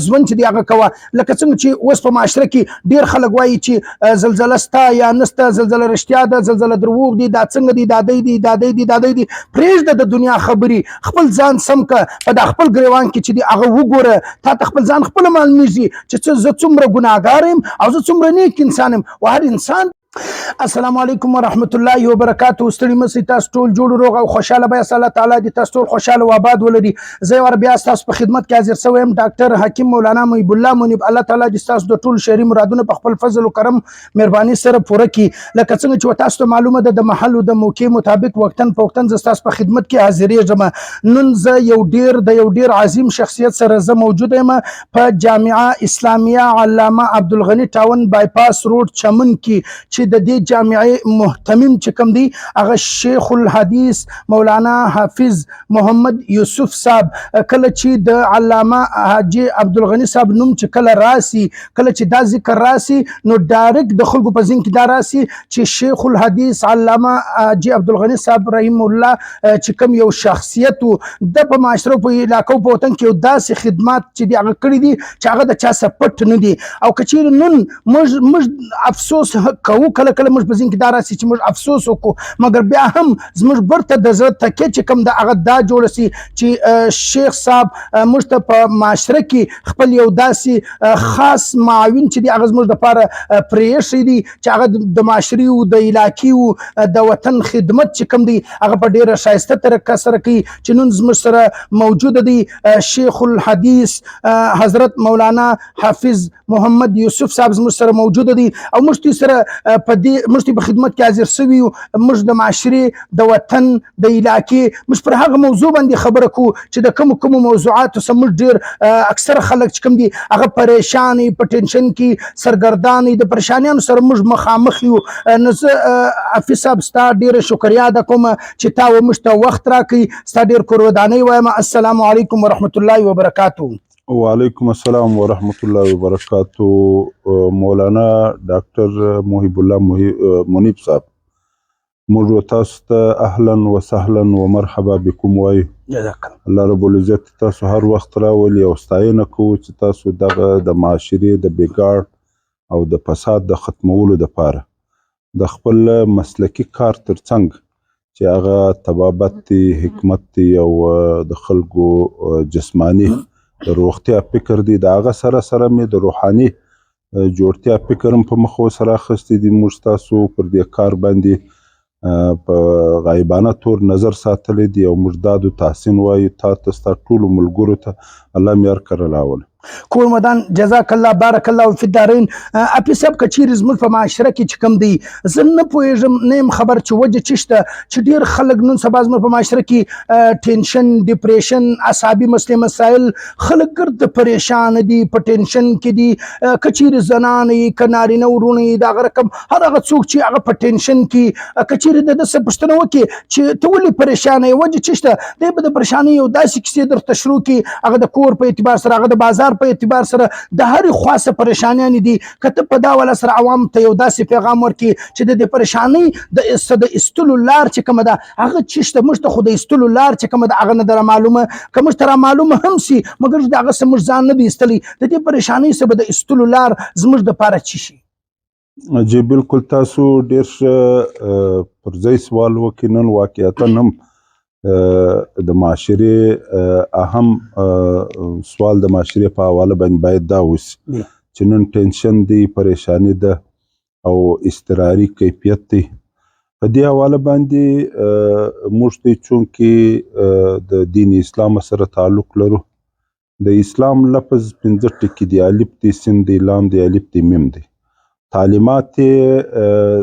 ژوند چې دی هغه کوه. لکه څنګه چې اوس په معاشره کې ډېر خلک وایي چې زلزله سته یا نسته، زلزله رښتیا ده، زلزله دروغ دي، دا څنګه دي، دا دی دي، دا دی دي، دا دی دي. پرېږده د دنیا خبرې، خپل ځان سم که په دا خپل ګریوان کې چې دی هغه وګوره. تا ته خپل ځان خپله معلومیږي چې زه څومره ګناهګار یم او زه څومره نیک انسان یم. و هر انسان السلام علیکم ورحمت الله وبرکاته. ستړي مه تاسو ټول جوړ روغ او خوشاله به الله تعالی دې تاسو ټول خوشاله او آباد ولري. زه ور بیا تاسو په خدمت کې حاضر شوی یم، ډاکټر حکیم مولانا محب الله منیب. الله تعالی دې تاسو د ټول شهري مرادونه په خپل فضل او کرم مهرباني سره پوره کړي. لکه څنګه چې تاسو ته معلومه ده د محل او د موقع مطابق وقتن په وقتن زه تاسو په خدمت کې حاضرېږم. نن زه یو ډیر عظیم شخصیت سره زه موجود یم په جامعه اسلامیه علامه عبدالغني ټاون بایپاس روډ چمن کې، چې د دې جامعه محتمم چې کوم دی هغه شیخ الحدیث مولانا حافظ محمد یوسف صاحب. کله چې د علامه حاجی عبدالغني صاحب نوم چې کله راسي، کله چې دا ذکر راسي، نو ډایرکټ د خلکو په ذهن کې دا راسي چې شیخ الحدیث علامه حاجی عبدالغني صاحب رحم الله چې کوم یو شخصیت د په معاشره په علاقو په وطن کې داسې خدمات چې دی هغه کړي دي چې هغه د چا څخه پټ نه دي. او که چیرې نن موږ افسوس کوو، کله کله موږ په ذهن کې دا راسي چې موږ افسوس وکړو، مګر بیا هم زموږ برته د زړه تکیه چې کوم د هغه دا جوړه سي چې شیخ صاحب موږ ته په معاشره کې خپل یو داسې خاص معاون چې دی هغه زموږ دپاره پرېښی دی چې هغه د معاشري او د علاقي او د وطن خدمت چې کوم دی هغه په ډېره ښایسته طریقه سره کوي. چې نن زموږ سره موجوده دی شیخ الحدیث حضرت مولانا حافظ محمد یوسف صاحب زموږ سره موجوده دی او موږ سره په دې موږ په خدمت کې حاضر شوي یو. موږ د معاشرې د وطن د علاقې موږ پر هغه موضوع باندې خبره کوو چې د کومو موضوعاتو څخه موږ ډېر اکثره خلک چې کوم دي هغه پریشان په ټینشن کې سرګردان د پریشانیانو سره موږ مخامخ یو. نو زه حافظ صاحب ستا ډېره شکریا ادا کوم چې تا موږ ته وخت راکړي. ستا ډېر قربانۍ وایم. السلام علیکم ورحمت الله وبرکاته. وعلیکم السلام ورحمت الله وبرکاتہ. مولانا ډاکټر محب الله منیب صاحب، موږ تاسو ته اهلا وسهلا ومرحبا بكم وایو. الله رب العزت تاسو هر وخت راولي او ستاینه کوو چې تاسو دغه د معاشرې د بګاړ او د فساد د ختمولو دپاره د خپل مسلکي کار ترڅنګ چې هغه طبابت دی، حکمت دی او د خلکو جسمانی د روغتیا فکر دی، د هغه سره سره مې د روحاني جوړتیا فکر هم په مخ ورسره اخیستی دی. موږ تاسو پر دې کار باندې په غایبانه طور نظر ساتلی دی او موږ دا د تحسین وایو تا ته ستا ټولو ملګرو ته الله مې هر کله راوله. کور مدان جزاک الله بارک الله فی الدارین. حافظ صاحب که چیرې زموږ په معاشره کې چې کوم دی زه نه پوهېږم، نه یم خبر چې وجه څه شته چې ډېر خلک نن سبا زموږ په معاشره کې ټینشن، ډپریشن، اعصابي مسلې مسایل، خلک ګرد پریشان دي، په ټینشن کې دي. که چیرې زنان یي که نارینه ورونه یي د هغه رقم هر هغه څوک چې هغه په ټینشن کې که چیرې د ده څه پوښتنه وکړي چې ته ولې پریشانه یې، وجه څه شته، دی به د پریشانۍ یو داسې کیسې درته شروع کړي هغه د کور په اعتبار سره، هغه د بازار په اعتبار سره، د هرې خوا څه پریشانیانې دي. که ته په دا والا سره عوام ته یو داسې پیغام ورکړي چې د دې پریشانۍ د ایستلو لار چې کومه ده هغه څه شته، موږ ته خو د ایستلو لار چې کومه ده هغه نه ده رامعلومه. که موږ ته رامعلومه هم سي مګر د هغه څه موږ ځان نه دی ایستلی، د دې پریشانۍ څه به د ایستلو لار زموږ دپاره څه شي؟ جی بالکل تاسو ډېر ښه پر ځای سوال وکړي. نن واقعیتا هم د معاشرې اهم سوال د معاشرې په حواله باندې باید دا وسي چې نن ټینشن دی، پریشانی ده او اضطراري کیفیت دی. په دې حواله باندې موږ ته چونکې د دین اسلام سره تعلق لرو، د اسلام لفظ 5 ټکي دي، الف دی، سین دی، لام دی، الف دی، میم دی. تعلیمات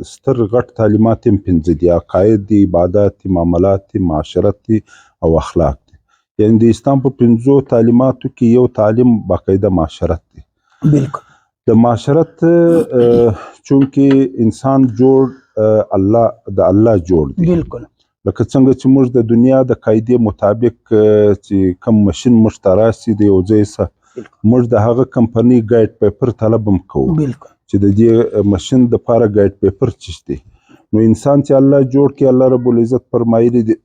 ستر غټ تعلیمات هم 5 دي، عقاید دي، عبادات دي، معاملات دي، معاشرت دي او اخلاق دي. یعنی د اسلام په 5 تعلیماتو کې یو تعلیم باقاعده معاشرت دی. بالکل د معاشرت چونکې انسان جوړ الله جوړ دی. بالکل لکه څنګه چې موږ د دنیا د قاعدې مطابق چې کم ماشین موږ ته راسي د یو ځای څخه موږ د هغه کمپنۍ ګایډ پیپر طلب هم کوو. بالکل چې د دې ماشین دپاره ګایډ پیپر څه دی. نو انسان چې الله جوړ کړي، الله رب العزت فرمایلی دی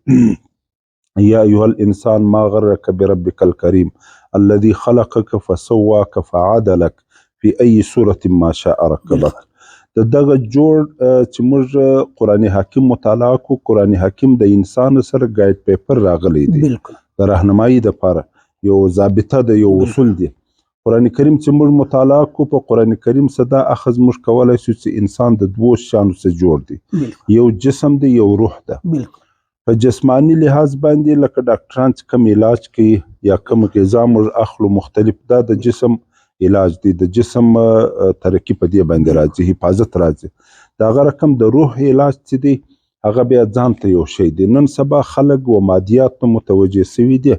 یا ایها الانسان ما غرك بربك الكريم الذي خلقك فسواك فعدلك في اي صورة ما شاء ركبك. د دغه جوړ چې موږ قرآن حکیم مطالعه کو، قرآن حکیم د انسان سره ګایډ پیپر راغلی دی د راهنمایي دپاره، یو ضابطه ده، یو اصول دی. قرآن کریم چې موږ مطالعه کو، په قرآن کریم څخه دا اخذ موږ کولی شو چې انسان د دوو شیانو څخه جوړ دی، یو جسم دی، یو روح ده. په جسمانی لحاظ باندې لکه ډاکټران چې کوم علاج کوي یا کوم غذا موږ اخلو مختلف، دا د جسم علاج دی، د جسم ترقی په دې باندې راځي، حفاظت راځي. د هغه رقم د روح علاج چې دی هغه بیا ځان ته یو شی دی. نن سبا خلک و مادیات ته متوجه سوي دي،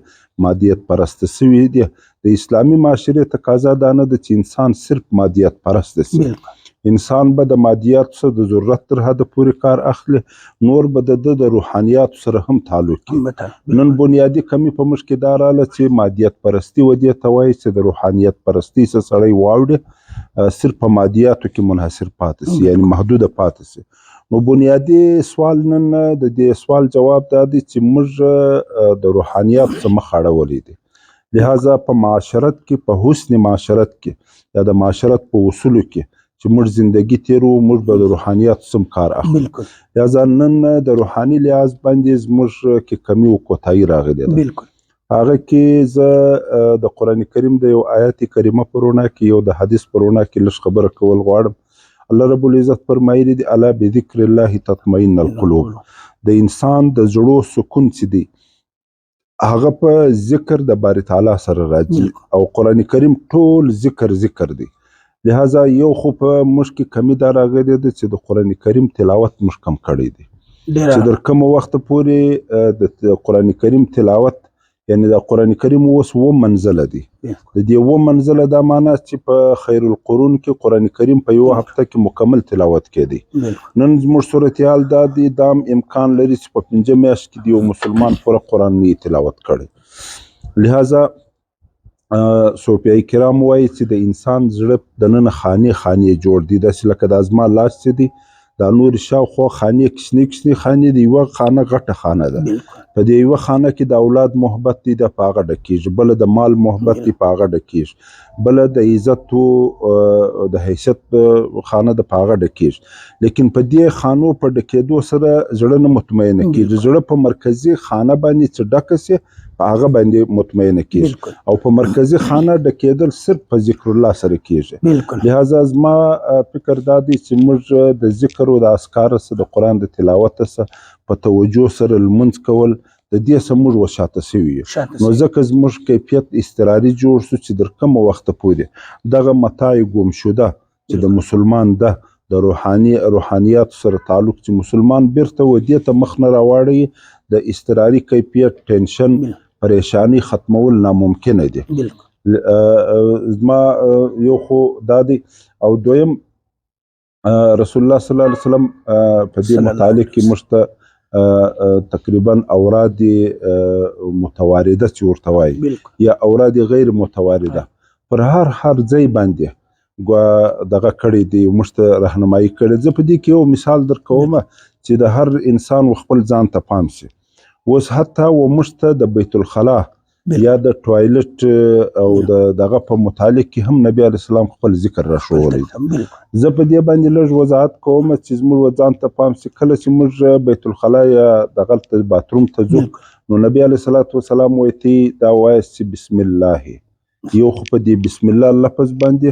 مادیت پرسته سوي دي. د اسلامي معاشرې تقاضا دا نه ده چې انسان صرف مادیت پرسته سي. انسان به د مادیات سره د ضرورت تر حد پورې کار اخلي، نور به د روحانیات سره هم تعلق کوي. نن بنیادی کمی په موږ کې دا راله چې مادیت پرستی و دې ته وایي چې د روحانیت پرستی څخه سړی واوړي، صرف په مادیاتو کې منحصر پاتې سي، یعنی محدوده پاتې سي. نو بنیادی سوال نن د دې سوال جواب دا دی چې موږ د روحانیات څخه مخ اړولی دی. لہذا په معاشرت کې، په حسن معاشرت کې یا د معاشرت په اصولو کې چې موږ زندگی تیرو، موږ به د روحانیات سم کار اخلو. لہذا نن د روحاني لحاظ باندې زموږ کې کمی او کوتاهي راغلې ده. هغه کې زه د قرآن کریم د یو آیت کریمه په رڼا کې، یو د حدیث په رڼا کې لږ خبره کول غواړم. الله رب العزت فرمایلی دی الا بذکر الله تطمئن القلوب. د انسان د زړه سکون چې دی هغه په ذکر د باری تعالی سره راځي، او قرآن کریم ټول ذکر دی. لہذا یو خو په موږ کې کمی دا راغلی دی چې د قرآن کریم تلاوت موږ کم کړی دی، چې در کوم وخت پورې د قرآن کریم تلاوت، یعنی د قرآن کریم اوس 9 منزله دی. د دې 9 منزله دا معنی چې په خیر القرون کې قرآن کریم په یو هفته کې مکمل تلاوت کېدی. نن زموږ صورتحال دا دی، دا امکان لري چې په 5 میاشت کې د یو مسلمان پوره قرآن نه تلاوت کړي. لہذا صوفیای کرام وایي چې د انسان زړه د نن خانې جوړ دي، داسې لکه د ازما لاس چې دی دا نور شاوخوا خانې کشنې خانې د یوه خانه غټه خانه ده. په دې یوه خانه کې د اولاد محبت دی، د په هغه ډکېږي، بله د مال محبت دی، په هغه ډکېږي، بله د عزت او د حیثیت خانه د په هغه ډکېږي. لیکن په دې خانو په ډکېدو سره زړه نه مطمئنه کېږي. زړه په مرکزي خانه باندې چې ډکه سي په هغه باندې مطمئنه کېږي، او په مرکزي خانه ډکېدل صرف په ذکر الله سره کېږي. لہذا زما فکر دا دی چې موږ د ذکر او د اذکار سره، د قرآن د تلاوت سره په توجه سره لمونځ کول، د دې څخه موږ وشاته سوي یو. نو ځکه زموږ کیفیت اضطراري جوړ شو چې در کومه وخته پورې دغه متاع ګم شده چې د مسلمان ده د روحانیات سره تعلق چې مسلمان بیرته و دې ته مخ نه راواړي، د اضطراري کیفیت، ټینشن، پریشانی ختمول ناممکنه دي. زما یو خو دا دی، او دویم رسول الله صلی الله علیه وسلم په دې متعلق کې موږ ته تقریبا اوراد متوارده چې ورته وایي، یا اوراد غیر متوارده پر هر ځای باندې دغه کړی دی، موږ ته رهنمایي کړی. زه په دې کې یو مثال در کوم چې د هر انسان خپل ځان ته پام سي. اوس حتی و موږ ته د بیت الخلا یا د ټوایلټ او دغه په متعلق کې هم نبی علیه السلام خپل ذکر را ښوولی. زه په دې باندې لږ وضاحت کوم چې زموږ ځان ته پام سي. کله چې موږ بیت الخلا یا دغلته باتروم ته ځو، نو نبی علیه الصلاة والسلام وایي ته دا وایاست چې بسم الله. یو خو په دې بسم الله لفظ باندې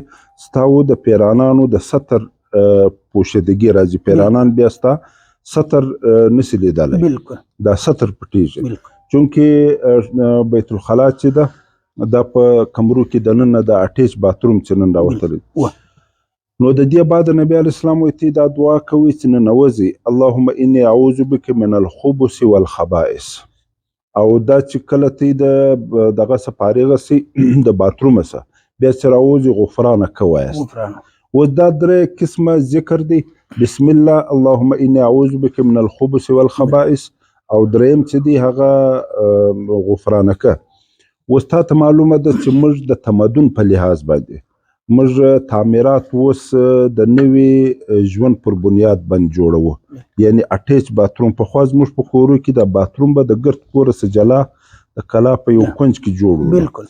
ستاو د پیرانانو د ستر پوشیدګي راځي. پیرانان بیا ستا ستر نسی لیدلی، دا ستر پټیږي، چونکې بیت الخلا چې ده دا په کمرو کې د ننه د اټیچ باتروم چې نن راوتلی. نو د دې بعد نبی علیه السلام وایي دا دعا کوي چې ننوځي اللهم انی اعوذ بک من الخبث والخبائث. او دا چې کله تی دغه څه فارغه سي د باتروم څخه بیا چې راوځي غفرانک وایاست. و دا 3 قسمه ذکر دی، بسم الله، اللهم انی اعوذ بک من الخبث والخبائث، او دریم چې دی هغه غفرانک. اوس تا ته معلومه ده چې موږ د تمدن په لحاظ باندې موږ تعمیرات اوس د نوي ژوند پر بنیاد باندې جوړوو، یعنی اټیچ باتروم. پخوا زموږ په کورو کې د باتروم به د ګرد کوره څه جلا د کلا په یو کونج کې جوړ و. بالکل.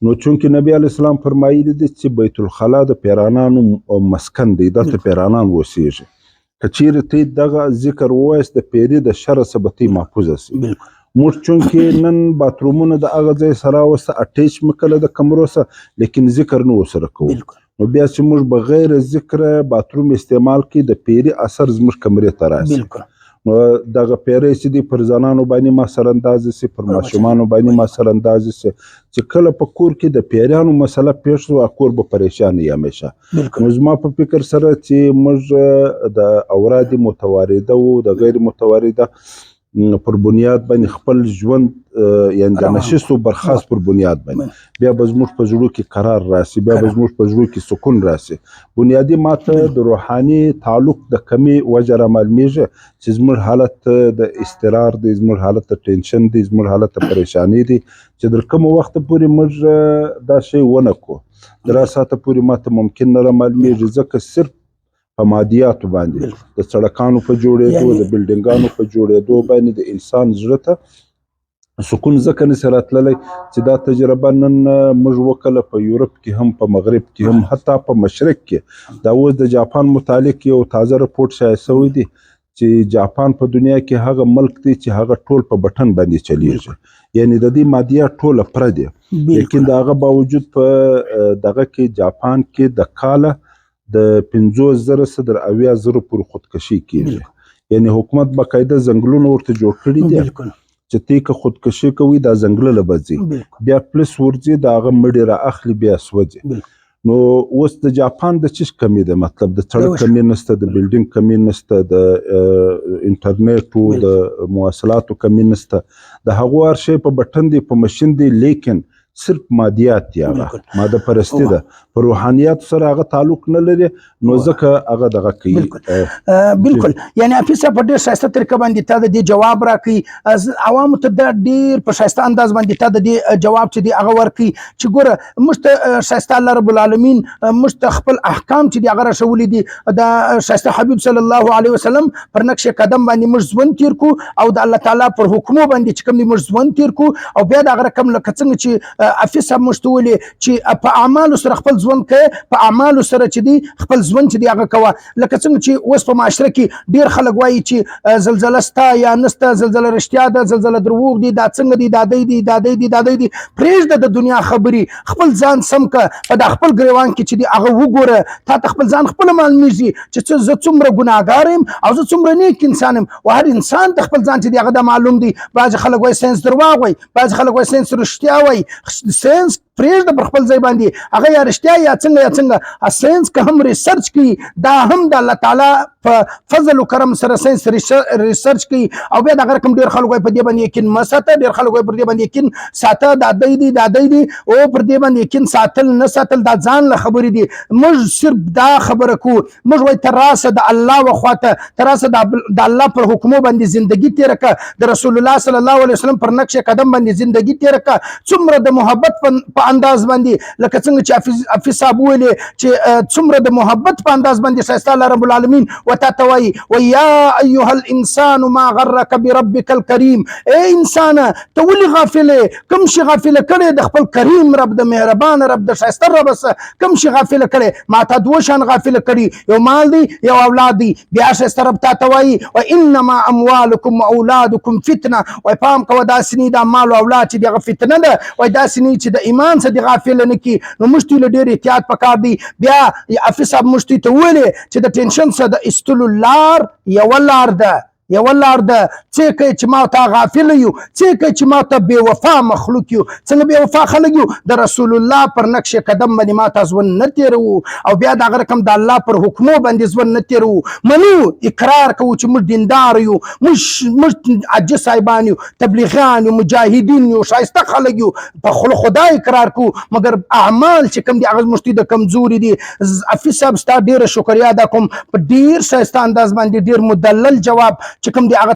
نو چونکې نبی علیه السلام فرمایلي دي چې بیت الخلا د پیرانانو مسکن دی، دلته پیرانان اوسېږي. که چیرې ته دغه ذکر ووایست د پیري د شر څخه به ته محفوظه سي. موږ چونکې نن باترومونه د هغه ځای سره راوسته اټیچ مو کله د کمرو سره، لیکن ذکر نه ورسره کوو. نو بیا چې موږ بغیر ذکره باتروم استعمال کړي د پیري اثر زموږ کمرې ته راسي. نو دغه پیری چې دی پر ځانانو باندې ما سراندازي سي، پر ماشومانو باندې ما سراندازي سي، چې کله په کور کې د پیریانو مسله پیښ شو کور به پریشان وي همیشه. نو زما په فکر سره چې موږ د اوراد متوارده او د غیر متوارده پر بنیاد باندې خپل ژوند یعنی د نشستو برخاست پر بنیاد باندې بیا به زموږ په زړه کې قرار راسي، بیا به زموږ په زړه کې سکون راسي. بنیادی ماته د روحاني تعلق د کمی وجه رامعلومیږي چې زموږ حالت د اضطرار دی، زموږ حالت د ټینشن دی، زموږ حالت د پریشانی دی، چې در کوم وخت پورې موږ دا شی ونه کړو در ساعته پورې ماته ممکن نه رامعلومیږي، ځکه صرف په مادیاتو باندې د سړکانو په جوړېدو د بلډینګانو په جوړېدو باندې د انسان زړه ته سکون ځکه نشي راتللی چې دا تجربه نن موږ وکړله په یورپ کې هم په مغرب کې هم حتی په مشرق کې. دا اوس د جاپان متعلق یو تازه رپورټ شایع شوی دی چې جاپان په دنیا کې هغه ملک دی چې هغه ټول په بټن باندې چلیږي، یعنی د دې مادیات ټوله پره دي، لیکن د هغه باوجود په دغه کې جاپان کې د کاله د 50,000 څخه تر 80,000 پورې خودکشي کیږي. یعنی حکومت باقاعده ځنګلونه ورته جوړ کړي دي چې ته که خودکشي کوي دا ځنګله لبځي، بیا پلس ورځي دا هغه مړي را اخلي بیا سوځي. نو اوس د جاپان د چیز کمی ده، مطلب د سړک کمی نشته، د بلډینګ کمی نشته، د انټرنیټ او د مواصلاتو کمی نشته، د هغو هر شی په بټن دی په ماشین دی، لیکن صرف مادیات دی، هغه ماده پرستی ده، په روحانیات سره هغه تعلق نه لري، نو ځکه هغه دغه کوي. بالکل. یعنی حفیظ صاحب په ډېر ښایسته طریقه باندې تا د دې جواب راکړي، عوامو ته د ډېر په ښایسته انداز باندې تا د دې جواب چې دی هغه ورکړي چې ګوره موږ ته ښایسته الله رب العالمین موږ ته خپل احکام چې دی هغه راښولي دي، د ښایسته حبیب صلی الله علیه وسلم پر نقش قدم باندې موږ ژوند تیر کړو او د الله تعالی پر حکمو باندې چې کوم دی موږ ژوند تیر کړو، او بیا د هغه رقم لکه څنګه چې حفیظ صاحب موږ ته ویلي چې په اعمالو سره خپل ژوند کوي، په اعمالو سره چې دی خپل ژوند چې دی هغه کوه. لکه څنګه چې اوس په معاشره کې ډېر خلک وایي چې زلزله سته یا نسته، زلزله رښتیا ده، زلزله دروغ دی، دا څنګه دی، دا دی دی، دا دی دی، دا دی دی. پرېږده د دنیا خبرې، خپل ځان سم که په دا خپل ګریوان کې چې دی هغه وګوره، تا ته خپل ځان خپله معلومیږي چې زه څومره ګناهګار یم او زه څومره نیک انسان یم. او هر انسان ته خپل ځان چې دی هغه دا معلوم دی. بعضې خلک وایي ساینس درواغ وایي، بعضې خلک وایي ساینس رښتیا وایي. ساینس پرېږده پر خپل ځای باندې، هغه یا رښتیا یا څنګه ساینس که هم ریسرچ کوي، دا هم د الله تعالی په فضل و کرم سره ساینس ریسرچ کوي. او بیا دغه رقم ډېر خلک وایي په دې باندې یقین مه ساته، ډېر خلک وایي پر دې باندې یقین ساته، دا دی دی دا دی دی، او پر دې باندې یقین ساتل نه ساتل دا ځان له خبرې دي. موږ صرف دا خبره کوو، موږ وایي تر راسه د الله وخواته، تر راسه د الله پر حکمو باندې زندگی تېره کړه، د رسول الله صلی الله علیه وسلم پر نقش قدم باندې زندگی تېره کړه. څومره د محبت په انداز باندې، لکه څنګه چې حفیظ صاحب ویلي چې څومره د محبت په انداز باندې ښایسته الله رب العالمین ورته ته وایي ویا ایها الانسان ما غرک بربک الکریم. ای انسانه ته ولې غافلې، کوم شي غافله کړی د خپل کریم رب، د مهربان رب، د ښایسته رب څخه کوم شي غافله کړی؟ ما ته دوه شیان غافله کړي، یو مال دی یو اولاد دی. بیا ښایسته رب تا ته وایي وانما اموالکم واولادکم فتنه. وایي پام کوه داسې نه دا مال او اولاد چې دغه فتنه ده، وایي داسې نه چې د ایمان څخه دې غافل نه کړي. نو موږ ته له ډېر احتیاط پکار دی. بیا حفیظ صاحب موږ ته ویلې چې د ټینشن څخه د ایستلو لار یوه لار ده، یوه لار ده. څه کوي چې ما ته غافل یو، څه کوي چې ما ته بې وفا مخلوق یو. څنګه بې وفا خلک یو؟ د رسول الله پر نقش قدم باندې ما ته ژوند نه تېروو، او بیا دغه رقم د الله پر حکمو باندې ژوند نه تېروو. منو اقرار کوو چې موږ دیندار یو، موږ حاجي صاحبان یو، تبلیغیان یو، مجاهدین یو، ښایسته خلک یو، په خوله خدای اقرار کوو، مګر اعمال چې کوم دي هغه زموږ د کمزوري دي. حفیظ صاحب ستا ډېره شکریا ادا کوم، په ډېر ښایسته انداز باندې ډېر مدلل جواب چې کوم دی هغه